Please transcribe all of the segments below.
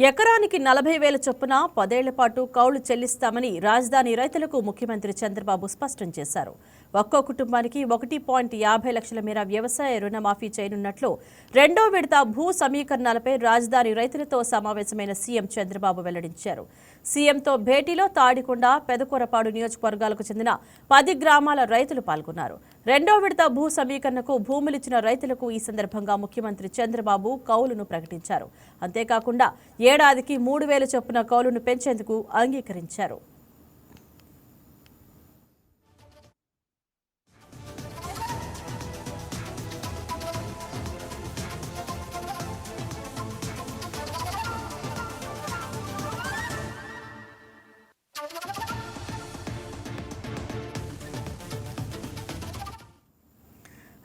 ఎకరానికి 40,000 చొప్పున 10 ఏళ్ల పాటు కౌలు చెల్లిస్తామని రాజధాని రైతులకు ముఖ్యమంత్రి చంద్రబాబు స్పష్టం చేశారు. ఒక్కో కుటుంబానికి 1.50 లక్షల మేర వ్యవసాయ రుణమాఫీ చేయనున్నట్లు రెండో విడత భూ సమీకరణాలపై రాజధాని రైతులతో సమావేశమైన సీఎం చంద్రబాబు వెల్లడించారు. సీఎంతో భేటీలో తాడికొండ, పెదకూరపాడు నియోజకవర్గాలకు చెందిన 10 గ్రామాల రైతులు పాల్గొన్నారు. రెండో విడత భూ సమీకరణకు భూములిచ్చిన రైతులకు ఈ సందర్భంగా ముఖ్యమంత్రి చంద్రబాబు కౌలును ప్రకటించారు. అంతేకాకుండా ఏడాదికి 3,000 చొప్పున కౌలును పెంచేందుకు అంగీకరించారు.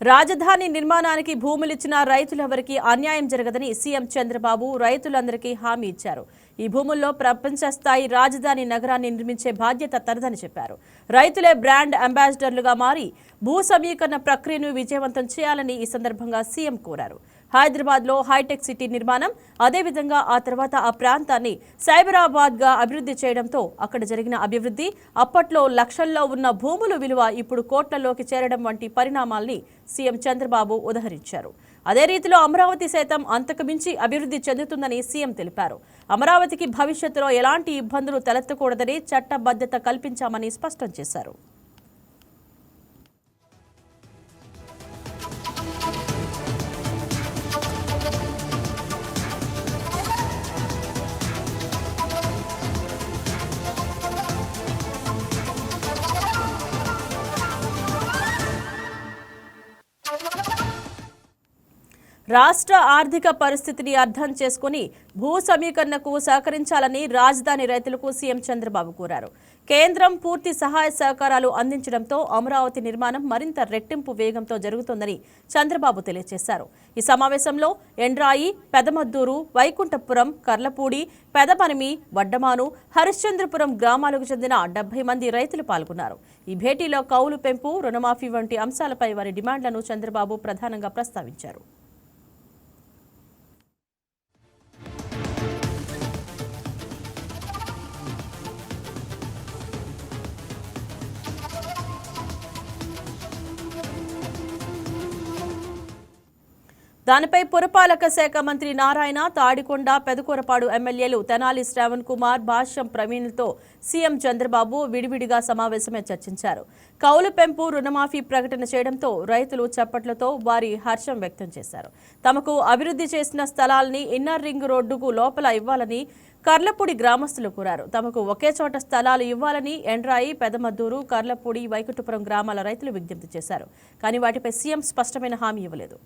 రాజధాని నిర్మాణానికి భూములిచ్చిన రైతులెవరికీ అన్యాయం జరగదని సీఎం చంద్రబాబు రైతులందరికీ హామీ ఇచ్చారు. ఈ భూముల్లో ప్రపంచ స్థాయి రాజధాని నగరాన్ని నిర్మించే బాధ్యత తనదని చెప్పారు. రైతులే బ్రాండ్ అంబాసిడర్లుగా మారి భూ సమీకరణ ప్రక్రియను విజయవంతం చేయాలని ఈ సందర్భంగా సీఎం కోరారు. హైదరాబాద్లో హైటెక్ సిటీ నిర్మాణం, అదేవిధంగా ఆ తర్వాత ఆ ప్రాంతాన్ని సైబరాబాద్గా అభివృద్ధి చేయడంతో అక్కడ జరిగిన అభివృద్ధి, అప్పట్లో లక్షల్లో ఉన్న భూముల విలువ ఇప్పుడు కోట్లలోకి చేరడం వంటి పరిణామాల్ని సీఎం చంద్రబాబు ఉదహరించారు. అదే రీతిలో అమరావతి సైతం అంతకుమించి అభివృద్ధి చెందుతుందని సీఎం తెలిపారు. అమరావతికి భవిష్యత్తులో ఎలాంటి ఇబ్బందులు తలెత్తకూడదని చట్టబద్ధత కల్పించామని స్పష్టం చేశారు. రాష్ట్ర ఆర్థిక పరిస్థితిని అర్థం చేసుకుని భూ సమీకరణకు సహకరించాలని రాజధాని రైతులకు సీఎం చంద్రబాబు కోరారు. కేంద్రం పూర్తి సహాయ సహకారాలు అందించడంతో అమరావతి నిర్మాణం మరింత రెట్టింపు వేగంతో జరుగుతోందని చంద్రబాబు తెలియజేశారు. ఈ సమావేశంలో ఎండ్రాయి, పెదమద్దూరు, వైకుంఠపురం, కర్లపూడి, పెదపనిమి, వడ్డమాను, హరిశ్చంద్రపురం గ్రామాలకు చెందిన 70 మంది రైతులు పాల్గొన్నారు. ఈ భేటీలో కౌలు పెంపు, రుణమాఫీ వంటి అంశాలపై వారి డిమాండ్లను చంద్రబాబు ప్రధానంగా ప్రస్తావించారు. దానిపై పురపాలక శాఖ మంత్రి నారాయణ, తాడికొండ, పెదకూరపాడు ఎమ్మెల్యేలు తెనాలి శ్రావణ్ కుమార్, భాష్యం ప్రవీణ్లతో సీఎం చంద్రబాబు విడివిడిగా సమావేశమే చర్చించారు. కౌలు పెంపు, రుణమాఫీ ప్రకటన చేయడంతో రైతులు చప్పట్లతో వారి హర్షం వ్యక్తం చేశారు. తమకు అభివృద్ధి చేసిన స్థలాల్ని ఇన్నర్ రింగ్ రోడ్డుకు లోపల ఇవ్వాలని కర్లపూడి గ్రామస్తులు కోరారు. తమకు ఒకే చోట స్థలాలు ఇవ్వాలని ఎండ్రాయి, పెదమద్దూరు, కర్లపూడి, వైకుంఠపురం గ్రామాల రైతులు విజ్ఞప్తి చేశారు. కానీ వాటిపై సీఎం స్పష్టమైన హామీ ఇవ్వలేదు.